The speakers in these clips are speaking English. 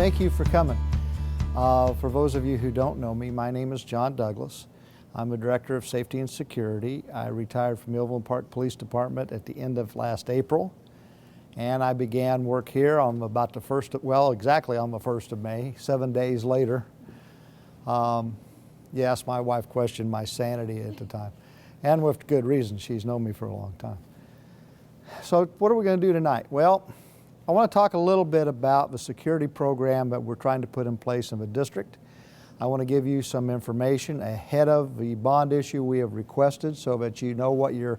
Thank you for coming. For those of you who don't know me, my name is John Douglas. I'm the Director of Safety and Security. I retired from Millville Park Police Department at the end of last April, and I began work here on about the exactly on the 1st of May, 7 days later. Yes, my wife questioned my sanity at the time, and with good reason. She's known me for a long time. So what are we going to do tonight? Well, I want to talk a little bit about the security program that we're trying to put in place in the district. I want to give you some information ahead of the bond issue we have requested so that you know what your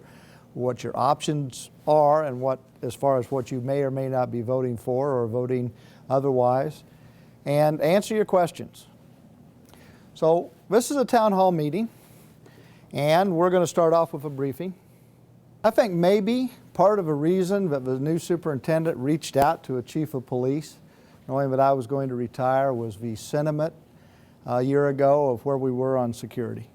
options are and as far as what you may or may not be voting for or voting otherwise, and answer your questions. So this is a town hall meeting, and we're going to start off with a briefing. I think maybe part of a reason that the new superintendent reached out to a chief of police, knowing that I was going to retire, was the sentiment a year ago of where we were on security.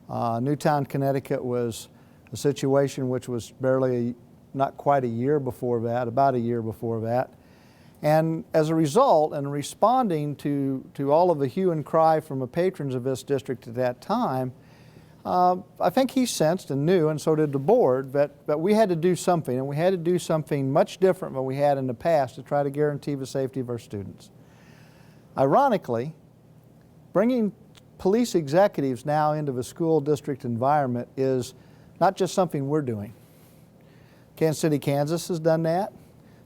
Newtown, Connecticut was a situation which was not quite a year before that, about a year before that. And as a result, and responding to all of the hue and cry from the patrons of this district at that time, I think he sensed and knew, and so did the board, that we had to do something, and we had to do something much different than we had in the past to try to guarantee the safety of our students. Ironically, bringing police executives now into the school district environment is not just something we're doing. Kansas City, Kansas has done that.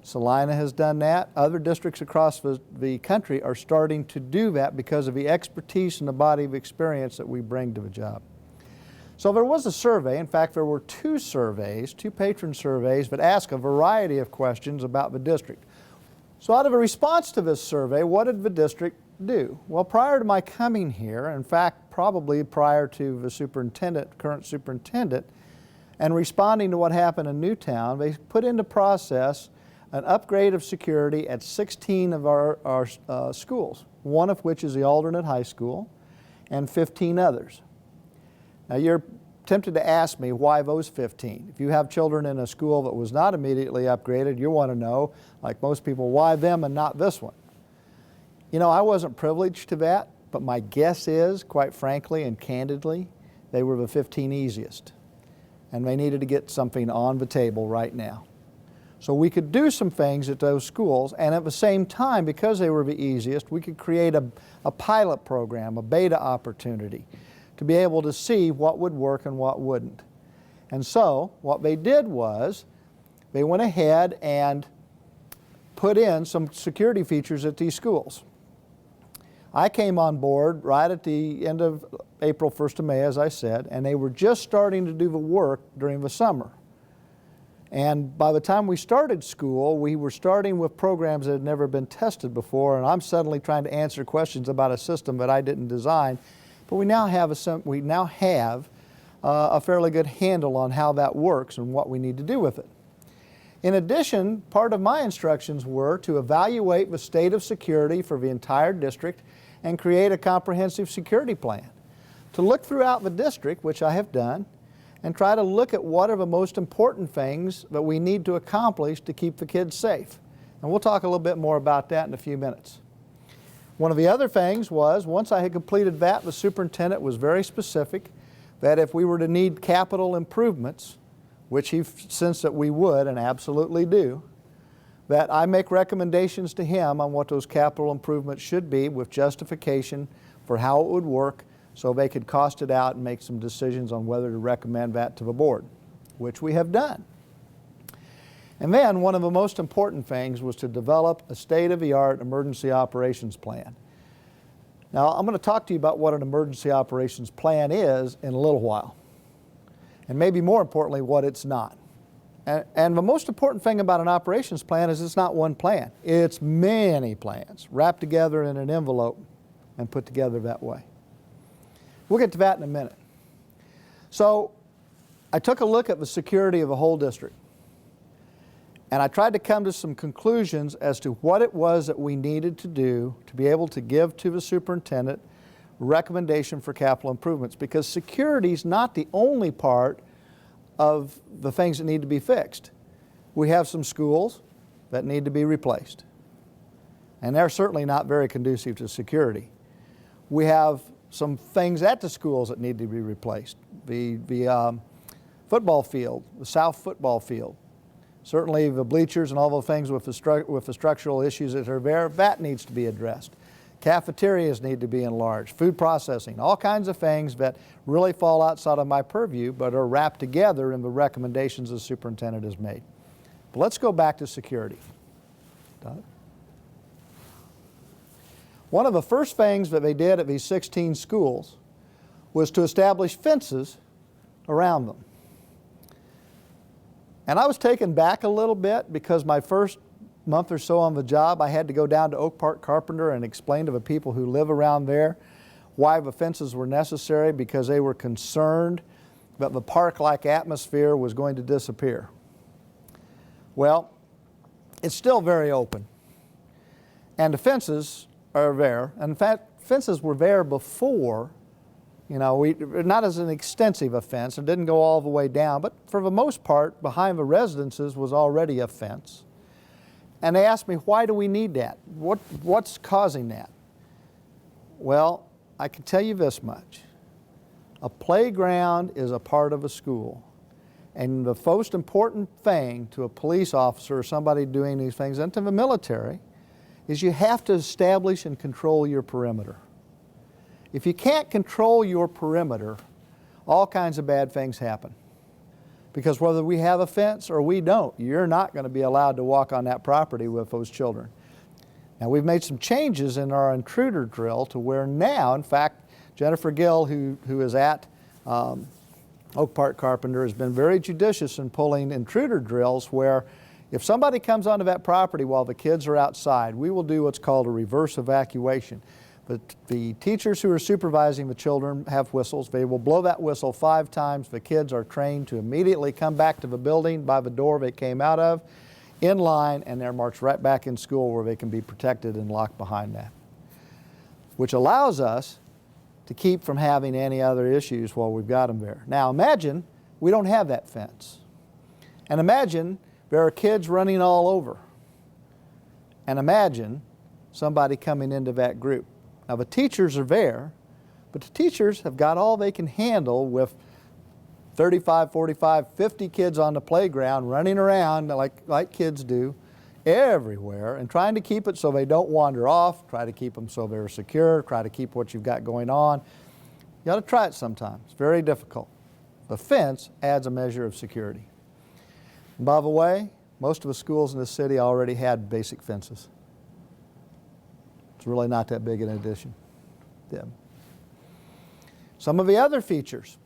Salina has done that. Other districts across the country are starting to do that because of the expertise and the body of experience that we bring to the job. So there was a survey. In fact, there were two patron surveys that ask a variety of questions about the district. So out of a response to this survey, what did the district do? Well, prior to my coming here, in fact, probably prior to the current superintendent, and responding to what happened in Newtown, they put into process an upgrade of security at 16 of our schools, one of which is the Aldernate High School, and 15 others. Now, you're tempted to ask me why those 15. If you have children in a school that was not immediately upgraded, you want to know, like most people, why them and not this one? You know, I wasn't privileged to that, but my guess is, quite frankly and candidly, they were the 15 easiest. And they needed to get something on the table right now. So we could do some things at those schools, and at the same time, because they were the easiest, we could create a pilot program, a beta opportunity, to be able to see what would work and what wouldn't. And so what they did was they went ahead and put in some security features at these schools. I came on board right at the end of April, 1st of May, as I said, and they were just starting to do the work during the summer. And by the time we started school, we were starting with programs that had never been tested before, and I'm suddenly trying to answer questions about a system that I didn't design. But we now have a fairly good handle on how that works and what we need to do with it. In addition, part of my instructions were to evaluate the state of security for the entire district and create a comprehensive security plan. To look throughout the district, which I have done, and try to look at what are the most important things that we need to accomplish to keep the kids safe. And we'll talk a little bit more about that in a few minutes. One of the other things was, once I had completed that, the superintendent was very specific that if we were to need capital improvements, which he sensed that we would and absolutely do, that I make recommendations to him on what those capital improvements should be with justification for how it would work, so they could cost it out and make some decisions on whether to recommend that to the board, which we have done. And then one of the most important things was to develop a state-of-the-art emergency operations plan. Now, I'm going to talk to you about what an emergency operations plan is in a little while, and maybe more importantly, what it's not. And the most important thing about an operations plan is it's not one plan. It's many plans wrapped together in an envelope and put together that way. We'll get to that in a minute. So I took a look at the security of the whole district, and I tried to come to some conclusions as to what it was that we needed to do to be able to give to the superintendent recommendation for capital improvements, because security is not the only part of the things that need to be fixed. We have some schools that need to be replaced. and they're certainly not very conducive to security. We have some things at the schools that need to be replaced. The football field, the south football field. Certainly the bleachers and all the things with the structural issues that are there, that needs to be addressed. Cafeterias need to be enlarged, food processing, all kinds of things that really fall outside of my purview but are wrapped together in the recommendations the superintendent has made. But let's go back to security. Doug? One of the first things that they did at these 16 schools was to establish fences around them. And I was taken back a little bit because my first month or so on the job, I had to go down to Oak Park Carpenter and explain to the people who live around there why the fences were necessary, because they were concerned that the park-like atmosphere was going to disappear. Well, it's still very open. And the fences are there. And in fact, fences were there before. You know, not as an extensive a fence, it didn't go all the way down, but for the most part, behind the residences was already a fence. And they asked me, why do we need that? What's causing that? Well, I can tell you this much. A playground is a part of a school. And the most important thing to a police officer or somebody doing these things, and to the military, is you have to establish and control your perimeter. If you can't control your perimeter, all kinds of bad things happen. Because whether we have a fence or we don't, you're not going to be allowed to walk on that property with those children. Now, we've made some changes in our intruder drill to where now, in fact, Jennifer Gill, who is at Oak Park Carpenter, has been very judicious in pulling intruder drills where if somebody comes onto that property while the kids are outside, we will do what's called a reverse evacuation. But the teachers who are supervising the children have whistles. They will blow that whistle 5 times. The kids are trained to immediately come back to the building by the door they came out of, in line, and they're marched right back in school where they can be protected and locked behind that. Which allows us to keep from having any other issues while we've got them there. Now imagine we don't have that fence. And imagine there are kids running all over. And imagine somebody coming into that group. Now the teachers are there, but the teachers have got all they can handle with 35, 45, 50 kids on the playground running around like kids do everywhere, and trying to keep it so they don't wander off, try to keep them so they're secure, try to keep what you've got going on. You ought to try it sometime. It's very difficult. The fence adds a measure of security. And by the way, most of the schools in the city already had basic fences. It's really not that big an addition. Yeah. Some of the other features.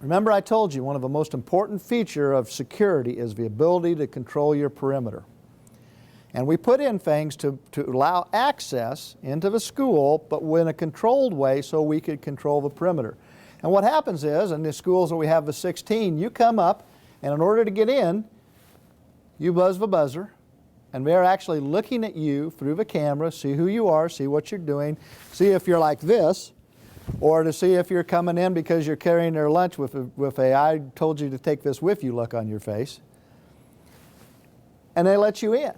Remember I told you one of the most important features of security is the ability to control your perimeter. And we put in things to allow access into the school, but in a controlled way so we could control the perimeter. And what happens is, in the schools that we have the 16, you come up, and in order to get in, you buzz the buzzer, and they're actually looking at you through the camera, see who you are, see what you're doing, see if you're like this, or to see if you're coming in because you're carrying their lunch with a I told you to take this with you look on your face. And they let you in.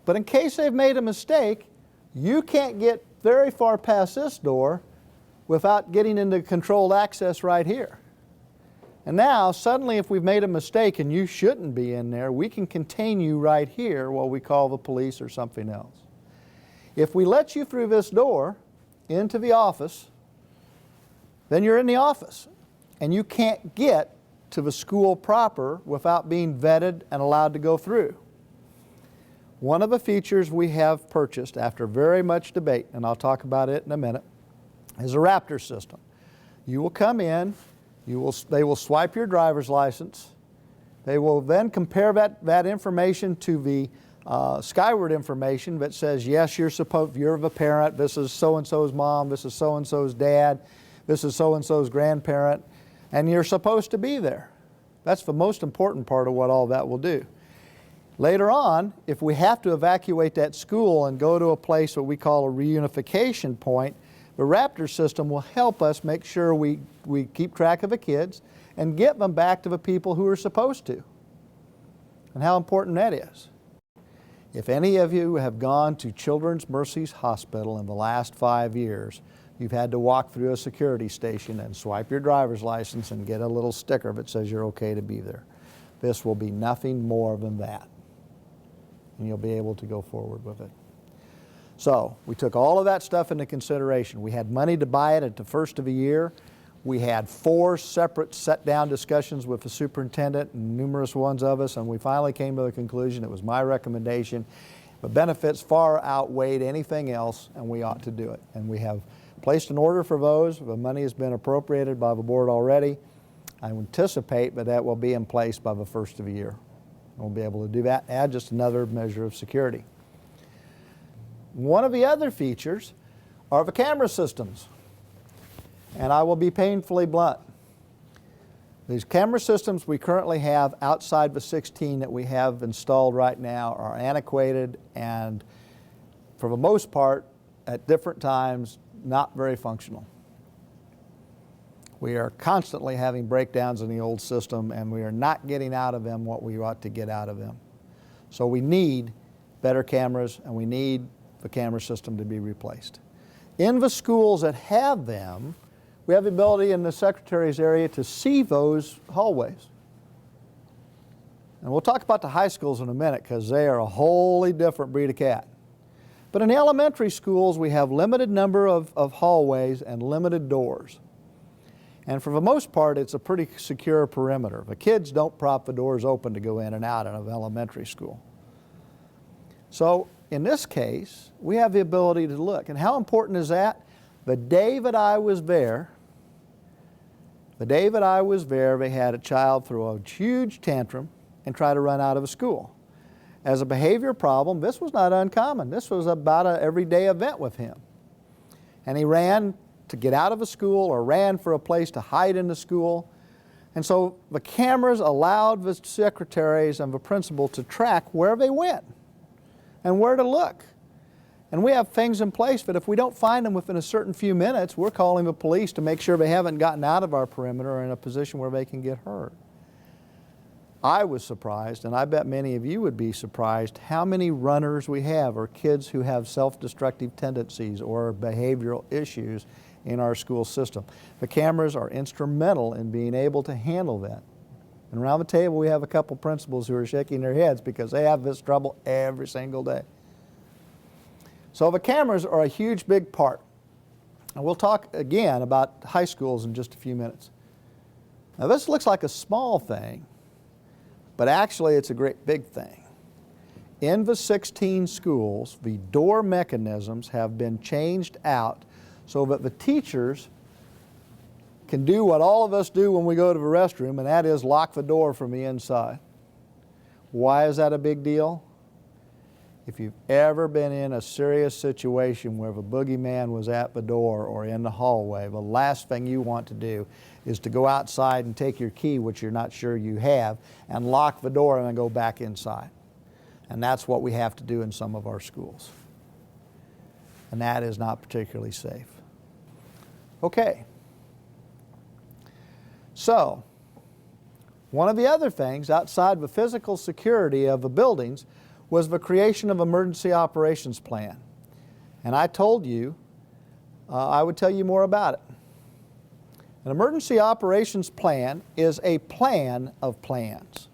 But in case they've made a mistake, you can't get very far past this door without getting into controlled access right here. And now, suddenly, if we've made a mistake and you shouldn't be in there, we can contain you right here while we call the police or something else. If we let you through this door into the office, then you're in the office. And you can't get to the school proper without being vetted and allowed to go through. One of the features we have purchased after very much debate, and I'll talk about it in a minute, is a Raptor system. You will come in, they will swipe your driver's license. They will then compare that information to the Skyward information that says, yes, you're the parent, this is so-and-so's mom, this is so-and-so's dad, this is so-and-so's grandparent, and you're supposed to be there. That's the most important part of what all that will do. Later on, if we have to evacuate that school and go to a place that we call a reunification point, the Raptor system will help us make sure we keep track of the kids and get them back to the people who are supposed to. And how important that is. If any of you have gone to Children's Mercies Hospital in the last 5 years, you've had to walk through a security station and swipe your driver's license and get a little sticker that says you're okay to be there. This will be nothing more than that. And you'll be able to go forward with it. So we took all of that stuff into consideration. We had money to buy it at the first of the year. We had 4 separate set-down discussions with the superintendent and numerous ones of us, and we finally came to the conclusion it was my recommendation. The benefits far outweighed anything else, and we ought to do it. And we have placed an order for those. The money has been appropriated by the board already. I anticipate that will be in place by the first of the year. We'll be able to do that, add just another measure of security. One of the other features are the camera systems. And I will be painfully blunt. These camera systems we currently have outside the 16 that we have installed right now are antiquated and, for the most part, at different times, not very functional. We are constantly having breakdowns in the old system, and we are not getting out of them what we ought to get out of them. So we need better cameras, and we need the camera system to be replaced. In the schools that have them, we have the ability in the secretary's area to see those hallways. And we'll talk about the high schools in a minute because they are a wholly different breed of cat. But in the elementary schools, we have limited number of hallways and limited doors. And for the most part, it's a pretty secure perimeter. The kids don't prop the doors open to go in and out of elementary school. So in this case, we have the ability to look. And how important is that? The day that I was there, they had a child throw a huge tantrum and try to run out of a school. As a behavior problem, this was not uncommon. This was about an everyday event with him. And he ran to get out of a school or ran for a place to hide in the school. And so the cameras allowed the secretaries and the principal to track where they went and where to look. And we have things in place that if we don't find them within a certain few minutes, we're calling the police to make sure they haven't gotten out of our perimeter or in a position where they can get hurt. I was surprised, and I bet many of you would be surprised, how many runners we have or kids who have self-destructive tendencies or behavioral issues in our school system. The cameras are instrumental in being able to handle that. And around the table we have a couple principals who are shaking their heads because they have this trouble every single day. So the cameras are a huge, big part. And we'll talk again about high schools in just a few minutes. Now this looks like a small thing, but actually it's a great big thing. In the 16 schools, the door mechanisms have been changed out so that the teachers can do what all of us do when we go to the restroom, and that is lock the door from the inside. Why is that a big deal? If you've ever been in a serious situation where the boogeyman was at the door or in the hallway, the last thing you want to do is to go outside and take your key, which you're not sure you have, and lock the door and then go back inside. And that's what we have to do in some of our schools. And that is not particularly safe. Okay. So, one of the other things outside the physical security of the buildings was the creation of an emergency operations plan. And I told you I would tell you more about it. An emergency operations plan is a plan of plans.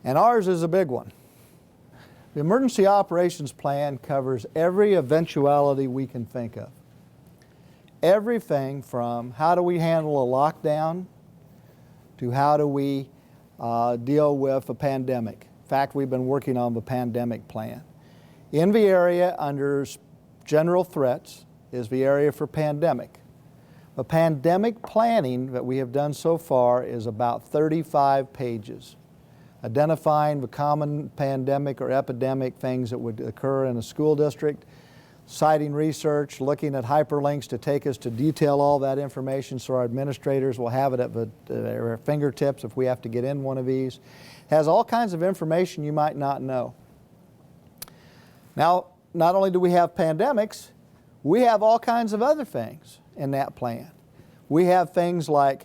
And ours is a big one. The emergency operations plan covers every eventuality we can think of. Everything from how do we handle a lockdown to how do we deal with a pandemic. In fact, we've been working on the pandemic plan. In the area under general threats is the area for pandemic. The pandemic planning that we have done so far is about 35 pages, identifying the common pandemic or epidemic things that would occur in a school district, citing research, looking at hyperlinks to take us to detail all that information so our administrators will have it at their fingertips if we have to get in one of these. It has all kinds of information you might not know. Now, not only do we have pandemics, we have all kinds of other things in that plan. We have things like,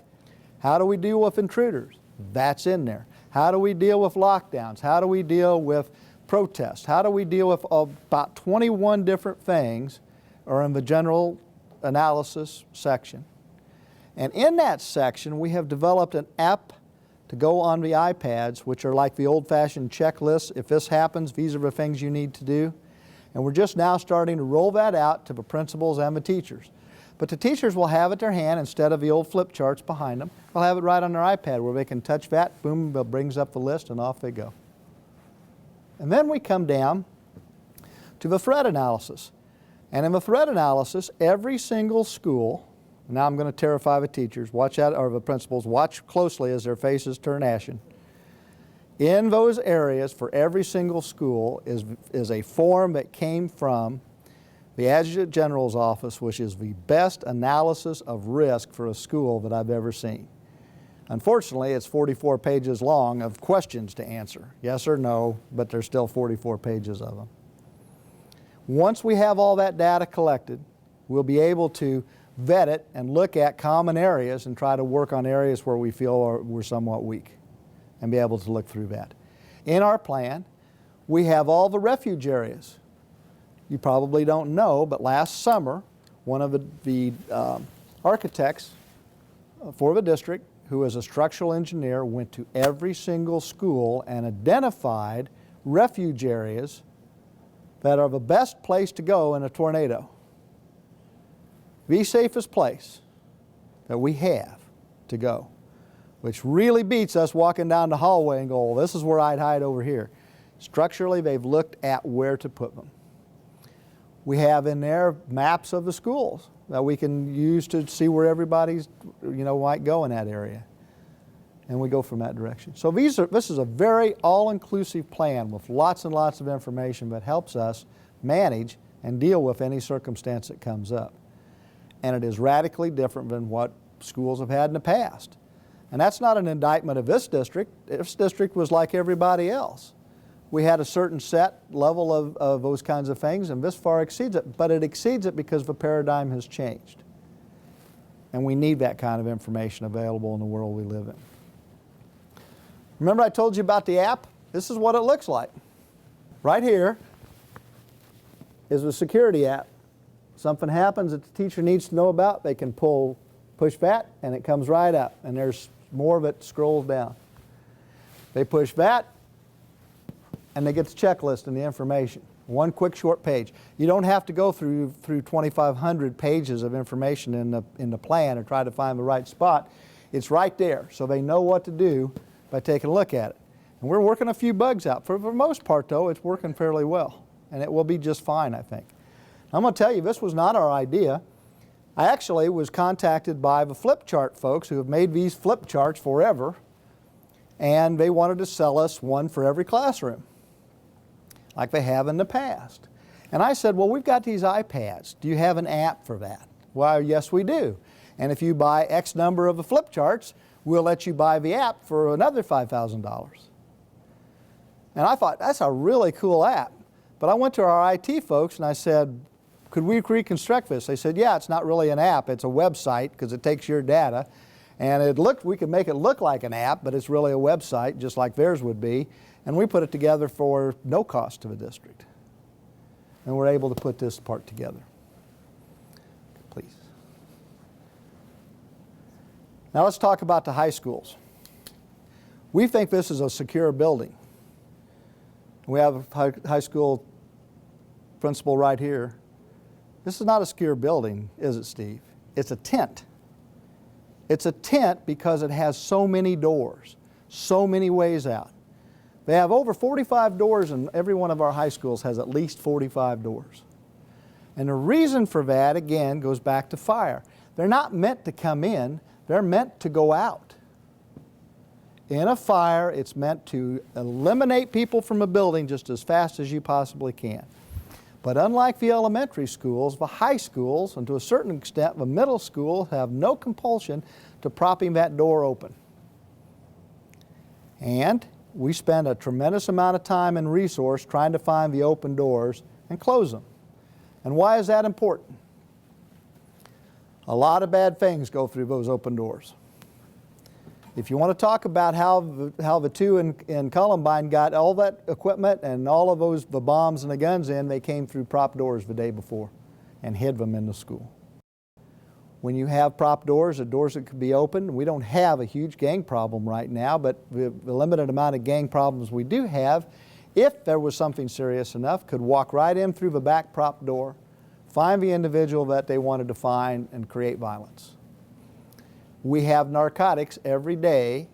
how do we deal with intruders? That's in there. How do we deal with lockdowns? How do we deal with protest. How do we deal with about 21 different things are in the general analysis section. And in that section, we have developed an app to go on the iPads, which are like the old-fashioned checklists. If this happens, these are the things you need to do. And we're just now starting to roll that out to the principals and the teachers. But the teachers will have it in their hand instead of the old flip charts behind them. They'll have it right on their iPad where they can touch that, boom, it brings up the list, and off they go. And then we come down to the threat analysis. And in the threat analysis, every single school, now I'm going to terrify the teachers, watch out, or the principals, watch closely as their faces turn ashen. In those areas for every single school is a form that came from the Adjutant General's office, which is the best analysis of risk for a school that I've ever seen. Unfortunately, it's 44 pages long of questions to answer, yes or no, but there's still 44 pages of them. Once we have all that data collected, we'll be able to vet it and look at common areas and try to work on areas where we feel we're somewhat weak and be able to look through that. In our plan, we have all the refuge areas. You probably don't know, but last summer, one of the architects for the district, who is a structural engineer, went to every single school and identified refuge areas that are the best place to go in a tornado. The safest place that we have to go, which really beats us walking down the hallway and go, well, this is where I'd hide over here. Structurally, they've looked at where to put them. We have in there maps of the schools that we can use to see where everybody's, might go in that area. And we go from that direction. So this is a very all-inclusive plan with lots and lots of information that helps us manage and deal with any circumstance that comes up. And it is radically different than what schools have had in the past. And that's not an indictment of this district. This district was like everybody else. We had a certain set level of those kinds of things, and this far exceeds it. But it exceeds it because the paradigm has changed. And we need that kind of information available in the world we live in. Remember I told you about the app? This is what it looks like. Right here is the security app. Something happens that the teacher needs to know about, they can push that, and it comes right up, and there's more of it scrolls down. They push that, and they get the checklist and the information. One quick short page. You don't have to go through 2,500 pages of information in the plan or try to find the right spot. It's right there, so they know what to do by taking a look at it. And we're working a few bugs out. For the most part, though, it's working fairly well, and it will be just fine, I think. I'm going to tell you, this was not our idea. I actually was contacted by the flip chart folks who have made these flip charts forever, and they wanted to sell us one for every classroom, like they have in the past. And I said, well, we've got these iPads. Do you have an app for that? Well, yes, we do. And if you buy X number of the flip charts, we'll let you buy the app for another $5,000. And I thought, that's a really cool app. But I went to our IT folks and I said, could we reconstruct this? They said, yeah, it's not really an app, it's a website because it takes your data. And we could make it look like an app, but it's really a website, just like theirs would be. And we put it together for no cost to the district. And we're able to put this part together. Please. Now let's talk about the high schools. We think this is a secure building. We have a high school principal right here. This is not a secure building, is it, Steve? It's a tent. It's a tent because it has so many doors, so many ways out. They have over 45 doors, and every one of our high schools has at least 45 doors. And the reason for that, again, goes back to fire. They're not meant to come in, they're meant to go out. In a fire, it's meant to eliminate people from a building just as fast as you possibly can. But unlike the elementary schools, the high schools, and to a certain extent the middle school, have no compulsion to propping that door open. And we spend a tremendous amount of time and resource trying to find the open doors and close them. And why is that important? A lot of bad things go through those open doors. If you want to talk about how the two in Columbine got all that equipment and all of the bombs and the guns in, they came through prop doors the day before and hid them in the school. When you have prop doors, the doors that could be open, we don't have a huge gang problem right now, but the limited amount of gang problems we do have, if there was something serious enough, could walk right in through the back prop door, find the individual that they wanted to find, and create violence. We have narcotics every day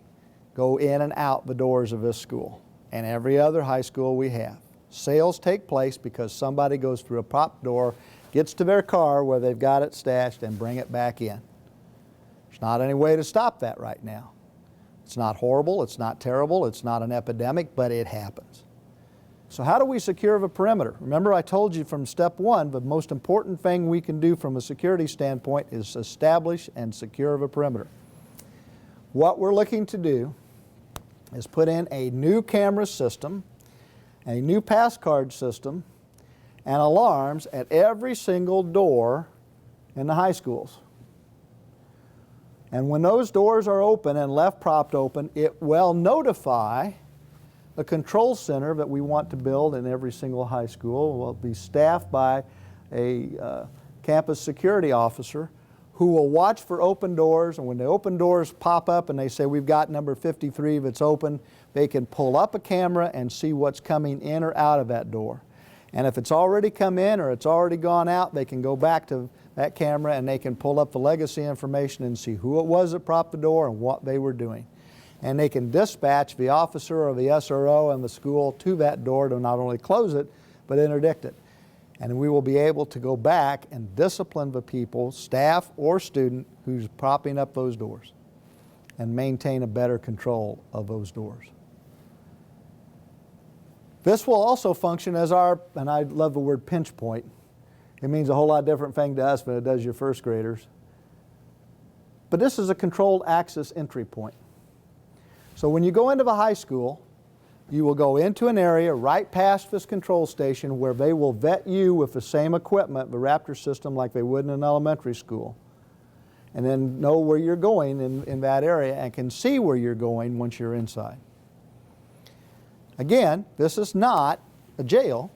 go in and out the doors of this school, and every other high school we have. Sales take place because somebody goes through a prop door, gets to their car where they've got it stashed, and bring it back in. There's not any way to stop that right now. It's not horrible, it's not terrible, it's not an epidemic, but it happens. So how do we secure the perimeter? Remember, I told you from step one, the most important thing we can do from a security standpoint is establish and secure the perimeter. What we're looking to do is put in a new camera system, a new pass card system, and alarms at every single door in the high schools. And when those doors are open and left propped open, it will notify the control center that we want to build in every single high school. Will be staffed by a campus security officer who will watch for open doors, and when the open doors pop up and they say we've got number 53 that's open, they can pull up a camera and see what's coming in or out of that door. And if it's already come in or it's already gone out, they can go back to that camera and they can pull up the legacy information and see who it was that propped the door and what they were doing. And they can dispatch the officer or the SRO in the school to that door to not only close it, but interdict it. And we will be able to go back and discipline the people, staff or student, who's propping up those doors and maintain a better control of those doors. This will also function as our, and I love the word pinch point. It means a whole lot different thing to us than it does your first graders. But this is a controlled access entry point. So when you go into the high school, you will go into an area right past this control station where they will vet you with the same equipment, the Raptor system, like they would in an elementary school, and then know where you're going in that area and can see where you're going once you're inside. Again, this is not a jail.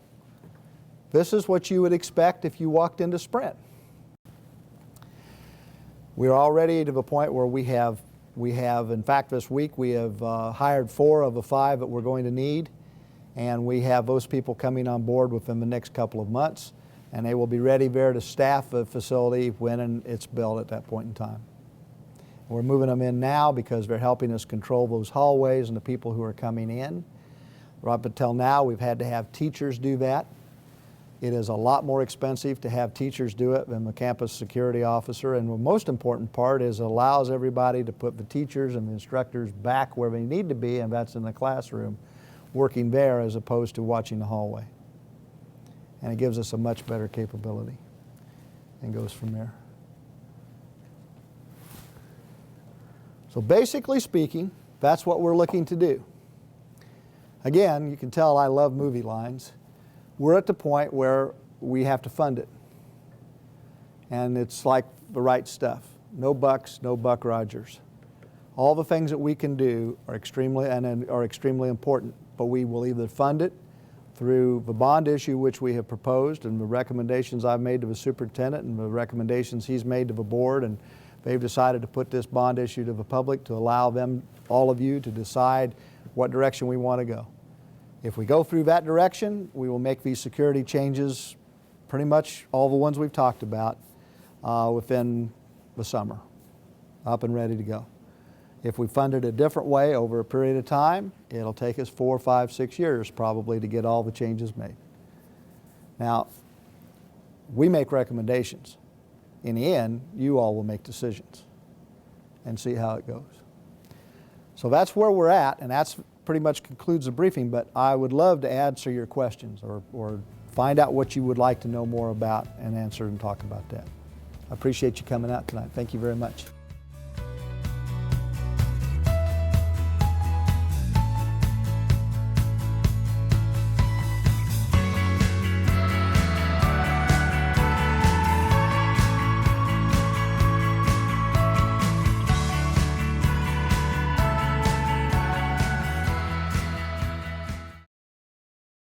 This is what you would expect if you walked into Sprint. We're already to the point where we have, in fact, this week we have hired 4 of the 5 that we're going to need, and we have those people coming on board within the next couple of months, and they will be ready there to staff the facility when it's built at that point in time. We're moving them in now because they're helping us control those hallways and the people who are coming in. Up until now, we've had to have teachers do that. It is a lot more expensive to have teachers do it than the campus security officer, and the most important part is it allows everybody to put the teachers and the instructors back where they need to be, and that's in the classroom, working there as opposed to watching the hallway. And it gives us a much better capability and goes from there. So basically speaking, that's what we're looking to do. Again, you can tell I love movie lines. We're at the point where we have to fund it. And it's like the right stuff. No bucks, no Buck Rogers. All the things that we can do are extremely important, but we will either fund it through the bond issue which we have proposed and the recommendations I've made to the superintendent and the recommendations he's made to the board, and they've decided to put this bond issue to the public to allow them, all of you, to decide what direction we want to go. If we go through that direction, we will make these security changes, pretty much all the ones we've talked about, within the summer, up and ready to go. If we fund it a different way over a period of time, it'll take us 4, 5, 6 years probably to get all the changes made. Now, we make recommendations. In the end, you all will make decisions and see how it goes. So that's where we're at, and that's pretty much concludes the briefing, but I would love to answer your questions or find out what you would like to know more about and answer and talk about that. I appreciate you coming out tonight. Thank you very much.